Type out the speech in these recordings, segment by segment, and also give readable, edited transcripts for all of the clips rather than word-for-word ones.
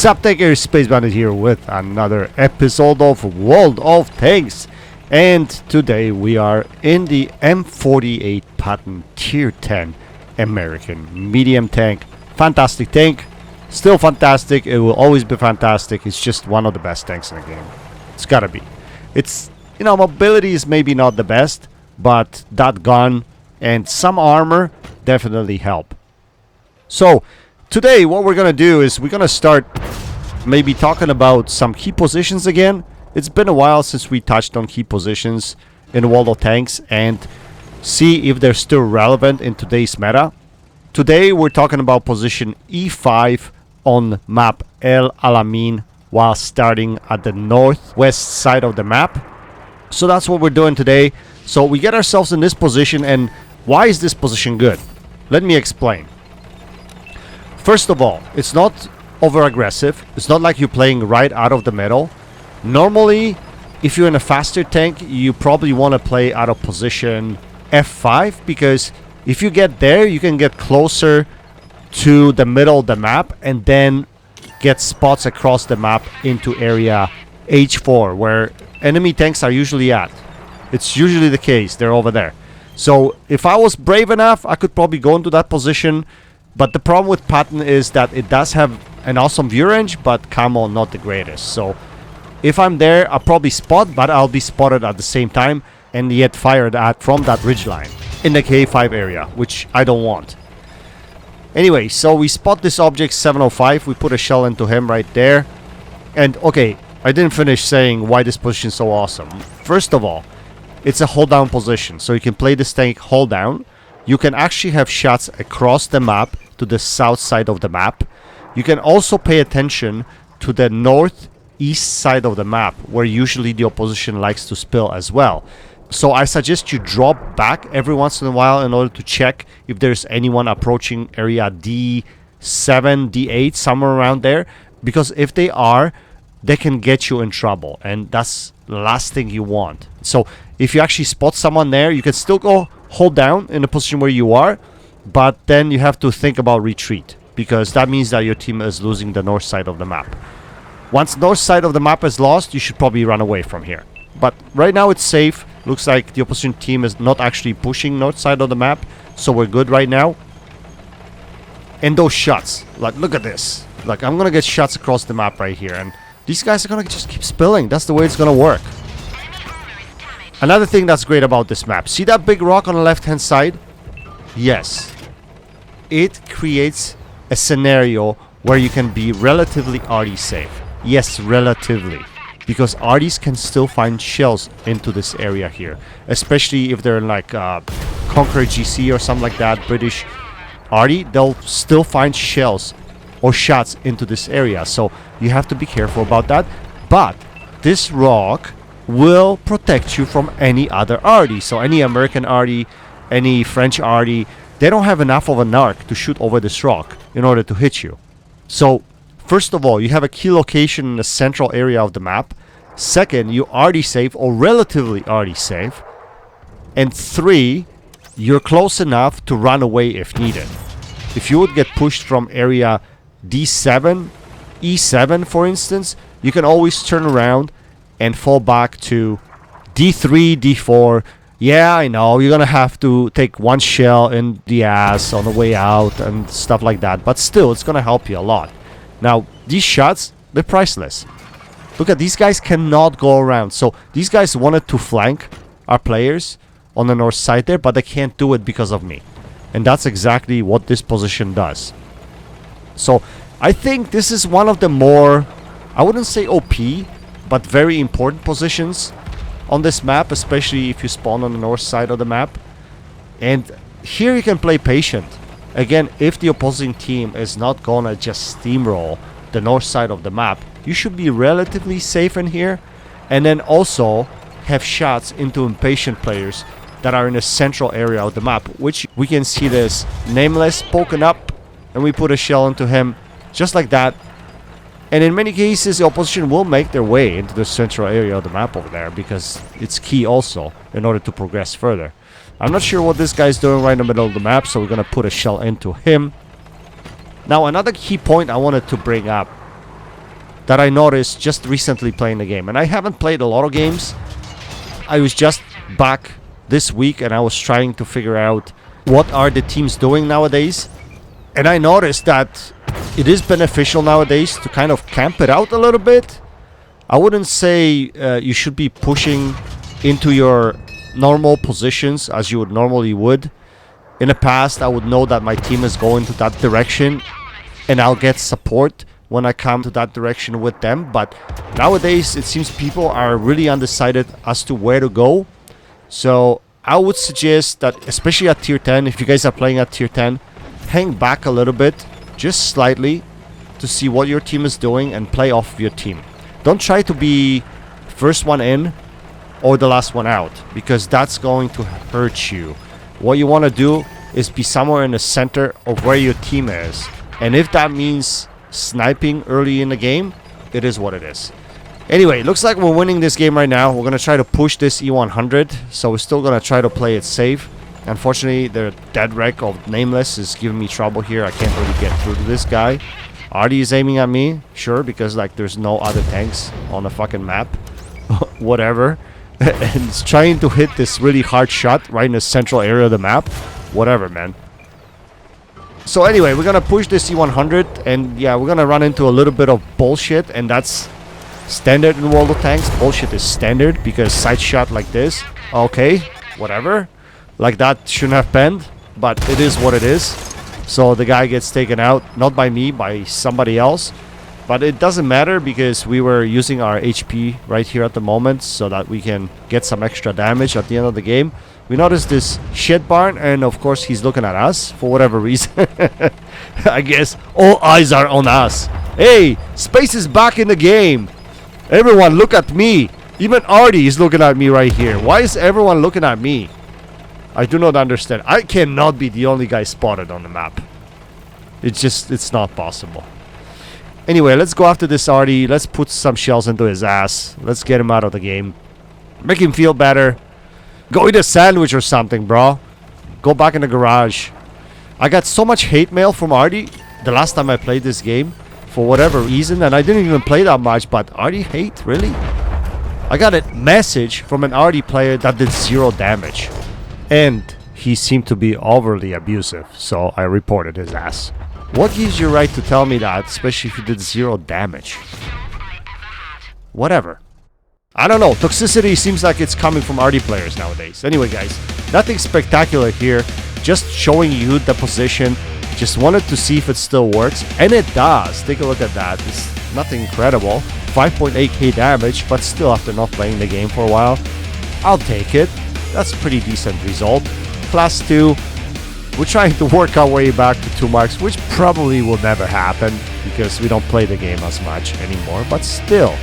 Subtaker Space Bandit here with another episode of World of Tanks, and today we are in the M48 Patton Tier 10 American medium tank. Fantastic tank, still fantastic, it will always be fantastic. It's just one of the best tanks in the game. It's gotta be. It's, you know, mobility is maybe not the best, but that gun and some armor definitely help. So today what we're gonna do is we're gonna start maybe talking about some key positions again. It's been a while since we touched on key positions in World of Tanks and see if they're still relevant in today's meta. Today we're talking about position E5 on map El Alamein while starting at the northwest side of the map. So that's what we're doing today. So we get ourselves in this position, and why is this position good? Let me explain. First of all, it's not over aggressive. It's not like you're playing right out of the middle. Normally, if you're in a faster tank, you probably want to play out of position F5, because if you get there, you can get closer to the middle of the map and then get spots across the map into area H4, where enemy tanks are usually at. It's usually the case. They're over there. So if I was brave enough, I could probably go into that position. But the problem with Patton is that it does have an awesome view range, but camo not the greatest. So if I'm there, I'll probably spot, but I'll be spotted at the same time and yet fired at from that ridgeline in the K5 area, which I don't want. Anyway, so we spot this object 705. We put a shell into him right there. And okay, I didn't finish saying why this position is so awesome. First of all, it's a hold down position, so you can play this tank hold down. You can actually have shots across the map to the south side of the map. You can also pay attention to the northeast side of the map, where usually the opposition likes to spill as well. So I suggest you drop back every once in a while in order to check if there's anyone approaching area D7, D8, somewhere around there. Because if they are, they can get you in trouble, and that's the last thing you want. So if you actually spot someone there, you can still go hold down in the position where you are, but then you have to think about retreat, because that means that your team is losing the north side of the map. Once north side of the map is lost, you should probably run away from here. But right now it's safe. Looks like the opposition team is not actually pushing north side of the map, so we're good right now. And those shots, like, look at this. Like, I'm gonna get shots across the map right here, and these guys are gonna just keep spilling. That's the way it's gonna work. Another thing that's great about this map, see that big rock on the left hand side? Yes, it creates a scenario where you can be relatively arty safe. Yes, relatively, because arties can still find shells into this area here, especially if they're in like Conqueror GC or something like that, British arty. They'll still find shells or shots into this area, so you have to be careful about that. But this rock will protect you from any other arty. So any American arty, any French arty, they don't have enough of an arc to shoot over this rock in order to hit you. So first of all, you have a key location in the central area of the map. Second, you arty safe or relatively arty safe. And three, you're close enough to run away if needed. If you would get pushed from area D7, E7 for instance, you can always turn around and fall back to D3, D4. Yeah, I know, you're gonna have to take one shell in the ass on the way out and stuff like that, but still, it's gonna help you a lot. Now, these shots, they're priceless. Look at these guys cannot go around. So these guys wanted to flank our players on the north side there, but they can't do it because of me. And that's exactly what this position does. So I think this is one of the more, I wouldn't say OP, but very important positions on this map, especially if you spawn on the north side of the map. And here you can play patient. Again, if the opposing team is not gonna just steamroll the north side of the map, you should be relatively safe in here, and then also have shots into impatient players that are in the central area of the map, which we can see this Nameless poking up, and we put a shell into him just like that. And in many cases, the opposition will make their way into the central area of the map over there, because it's key also in order to progress further. I'm not sure what this guy's doing right in the middle of the map, so we're going to put a shell into him. Now, another key point I wanted to bring up that I noticed just recently playing the game. And I haven't played a lot of games. I was just back this week and I was trying to figure out what are the teams doing nowadays. And I noticed that it is beneficial nowadays to kind of camp it out a little bit. I wouldn't say you should be pushing into your normal positions as you would normally would. In the past, I would know that my team is going to that direction and I'll get support when I come to that direction with them. But nowadays, it seems people are really undecided as to where to go. So I would suggest that, especially at tier 10, if you guys are playing at tier 10, hang back a little bit, just slightly, to see what your team is doing and play off of your team. Don't try to be first one in or the last one out, because that's going to hurt you. What you want to do is be somewhere in the center of where your team is. And if that means sniping early in the game, it is what it is. Anyway, looks like we're winning this game right now. We're going to try to push this E100, so we're still going to try to play it safe. Unfortunately, the dead wreck of Nameless is giving me trouble here. I can't really get through to this guy. Arty is aiming at me, sure, because like there's no other tanks on the fucking map. Whatever. And it's trying to hit this really hard shot right in the central area of the map. Whatever, man. So anyway, we're gonna push this E100, and yeah, we're gonna run into a little bit of bullshit, and that's standard in World of Tanks. Bullshit is standard because side shot like this, okay, whatever. Like that shouldn't have been, but it is what it is. So the guy gets taken out, not by me, by somebody else. But it doesn't matter because we were using our HP right here at the moment so that we can get some extra damage at the end of the game. We noticed this shit barn, and of course he's looking at us for whatever reason. I guess all eyes are on us. Hey, Space is back in the game. Everyone look at me. Even Arty is looking at me right here. Why is everyone looking at me? I do not understand. I cannot be the only guy spotted on the map. It's not possible. Anyway, let's go after this Arty. Let's put some shells into his ass. Let's get him out of the game. Make him feel better. Go eat a sandwich or something, bro. Go back in the garage. I got so much hate mail from Arty the last time I played this game. For whatever reason. And I didn't even play that much. But Arty hate? Really? I got a message from an Arty player that did 0 damage. And he seemed to be overly abusive. So I reported his ass. What gives you right to tell me that, especially if you did 0 damage? Whatever. I don't know. Toxicity seems like it's coming from Arty players nowadays. Anyway, guys, nothing spectacular here. Just showing you the position. Just wanted to see if it still works. And it does. Take a look at that. It's nothing incredible. 5.8k damage, but still after not playing the game for a while. I'll take it. That's a pretty decent result. Class 2. We're trying to work our way back to 2 marks, which probably will never happen because we don't play the game as much anymore, but still.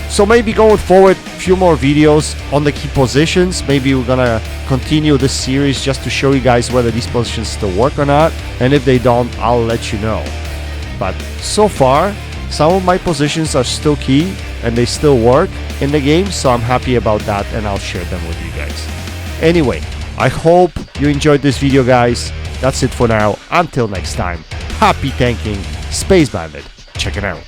So maybe going forward, a few more videos on the key positions. Maybe we're gonna continue this series just to show you guys whether these positions still work or not. And if they don't, I'll let you know. But so far, some of my positions are still key and they still work in the game, so I'm happy about that and I'll share them with you guys. Anyway, I hope you enjoyed this video, guys. That's it for now. Until next time, happy tanking, Space Bandit. Check it out.